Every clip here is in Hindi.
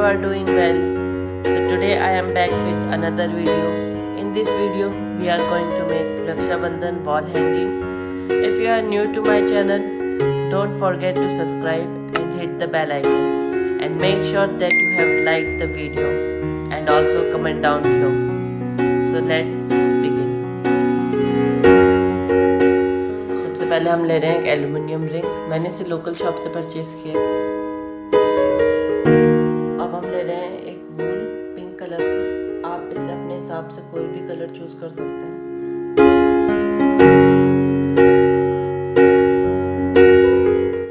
are doing well. So today I am back with another video. In this video we are going to make rakshabandhan wall hanging. If you are new to my channel, don't forget to subscribe and hit the bell icon, and make sure that you have liked the video and also comment down below. So let's begin. सबसे पहले हम ले रहे हैं एक एल्युमिनियम रिंग. मैंने इसे लोकल शॉप से परचेज किया. अब हम ले रहे हैं एक वूल पिंक कलर का. आप इसे अपने हिसाब से कोई भी कलर चूज कर सकते हैं.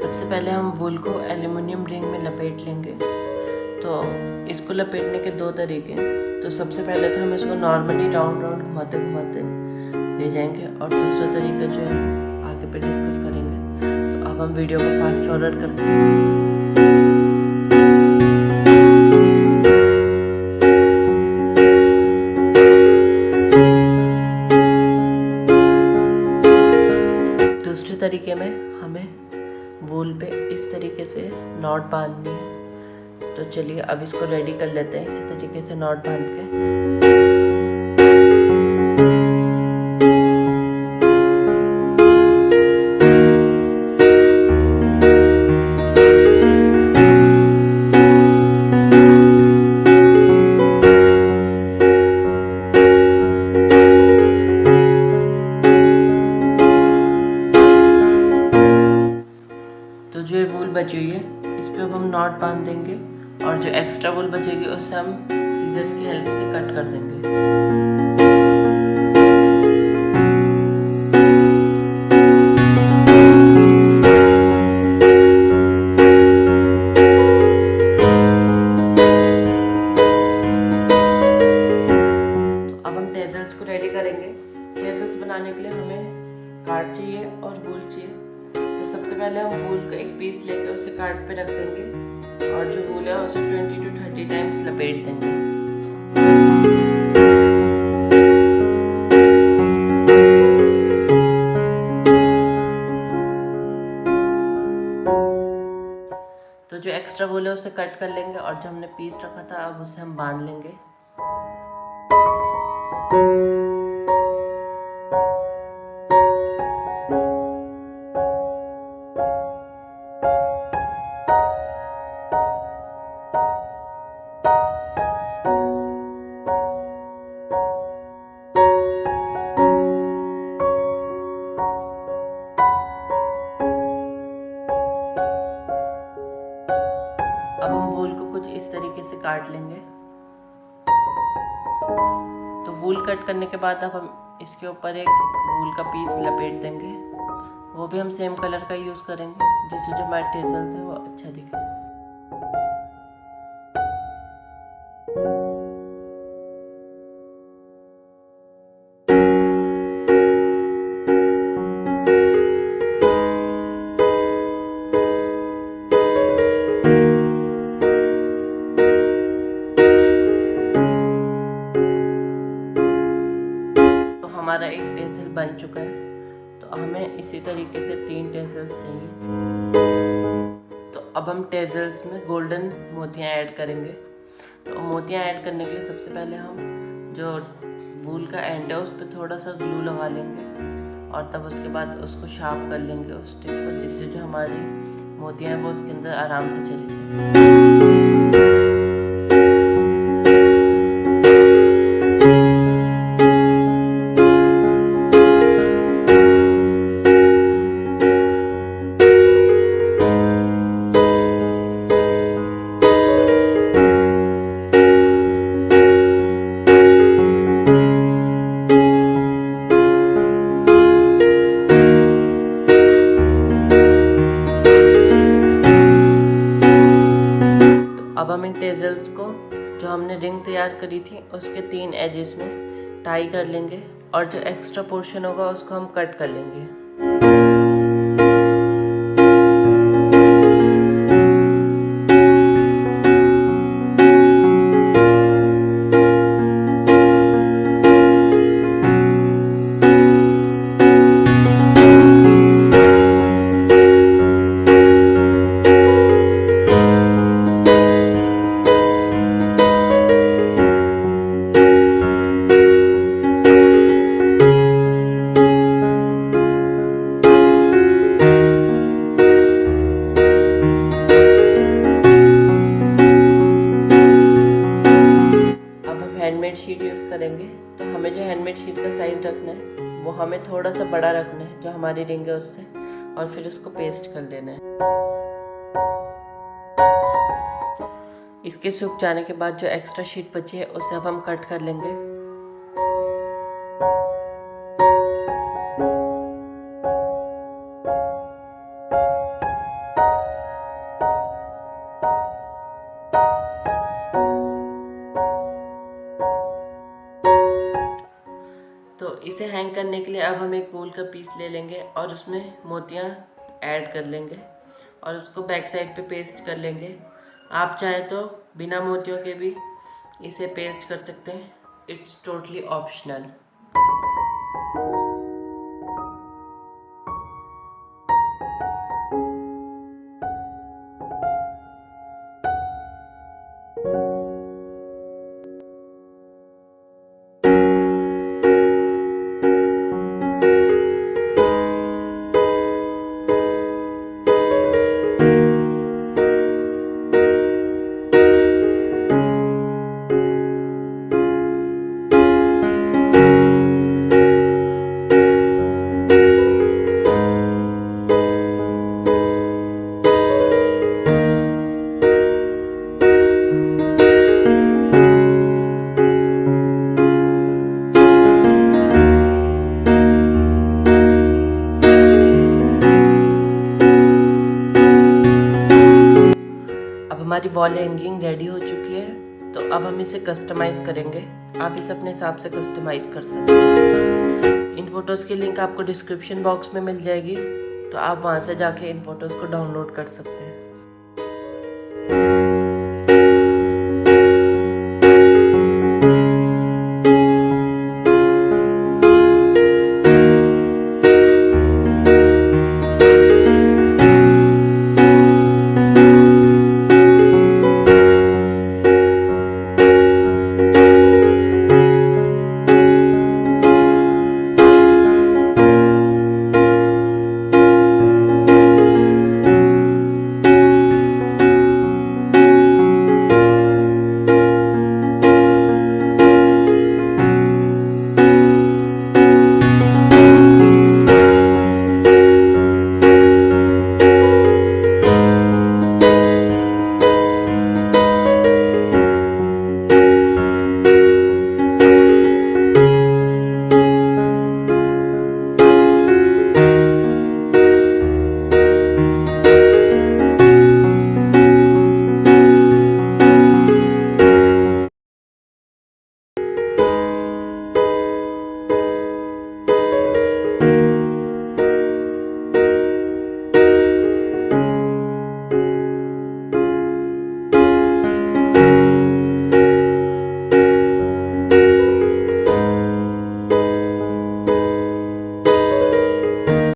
सबसे पहले हम वूल को एल्युमिनियम रिंग में लपेट लेंगे. तो इसको लपेटने के दो तरीके हैं. तो सबसे पहले तो हम इसको नॉर्मली राउंड राउंड घुमाते घुमाते ले जाएंगे, और दूसरा तरीका जो है आगे पे डिस्कस करेंगे. तो अब हम वीडियो को फास्ट फॉरवर्ड करते हैं. दूसरे तरीके में हमें वूल पे इस तरीके से नॉट बांधनी है. तो चलिए अब इसको रेडी कर लेते हैं इसी तरीके से नॉट बांध के. तो जो ये वूल बची हुई है इस पे अब हम नॉट बांध देंगे, और जो एक्स्ट्रा वूल बचेगी उससे हम सीजर्स की हेल्प से कट कर देंगे. तो अब हम टेजल्स को रेडी करेंगे. टेजल्स बनाने के लिए हमें कार्ड चाहिए और वूल चाहिए. तो सबसे पहले हम वूल का एक पीस लेकर उसे कार्ड पे रख देंगे, और जो वूल है उसे 20 to 30 टाइम्स लपेट देंगे. तो जो एक्स्ट्रा वूल है उसे कट कर लेंगे, और जो हमने पीस रखा था अब उसे हम बांध लेंगे. अब हम वूल को कुछ इस तरीके से काट लेंगे. तो वूल कट करने के बाद अब हम इसके ऊपर एक वूल का पीस लपेट देंगे. वो भी हम सेम कलर का यूज़ करेंगे जिससे जो हमारे टेजल्स है वो अच्छा दिखे. हमारा एक टेसल बन चुका है. तो हमें इसी तरीके से 3 टेसल्स चाहिए. तो अब हम टेसल्स में गोल्डन मोतियाँ ऐड करेंगे. तो मोतियाँ ऐड करने के लिए सबसे पहले हम जो वूल का एंड है उस पर थोड़ा सा ग्लू लगा लेंगे, और तब उसके बाद उसको शार्प कर लेंगे उस टिप को, जिससे जो हमारी मोतियाँ हैं वो उसके अंदर आराम से चली जाए. अब हम इन टेजल्स को जो हमने रिंग तैयार करी थी उसके 3 एजेस में टाई कर लेंगे, और जो एक्स्ट्रा पोर्शन होगा उसको हम कट कर लेंगे. हमें थोड़ा सा बड़ा रखना है जो हमारी रिंग है उससे, और फिर उसको पेस्ट कर लेना है। इसके सूख जाने के बाद जो एक्स्ट्रा शीट बची है उसे अब हम कट कर लेंगे। तो इसे हैंग करने के लिए अब हम एक वूल का पीस ले लेंगे और उसमें मोतियाँ ऐड कर लेंगे और उसको बैक साइड पे पेस्ट कर लेंगे। आप चाहे तो बिना मोतियों के भी इसे पेस्ट कर सकते हैं, इट्स टोटली ऑप्शनल। हमारी वॉल हैंगिंग रेडी हो चुकी है। तो अब हम इसे कस्टमाइज़ करेंगे। आप इसे अपने हिसाब से कस्टमाइज़ कर सकते हैं। इन फ़ोटोज़ की लिंक आपको डिस्क्रिप्शन बॉक्स में मिल जाएगी, तो आप वहाँ से जाके इन फ़ोटोज़ को डाउनलोड कर सकते हैं।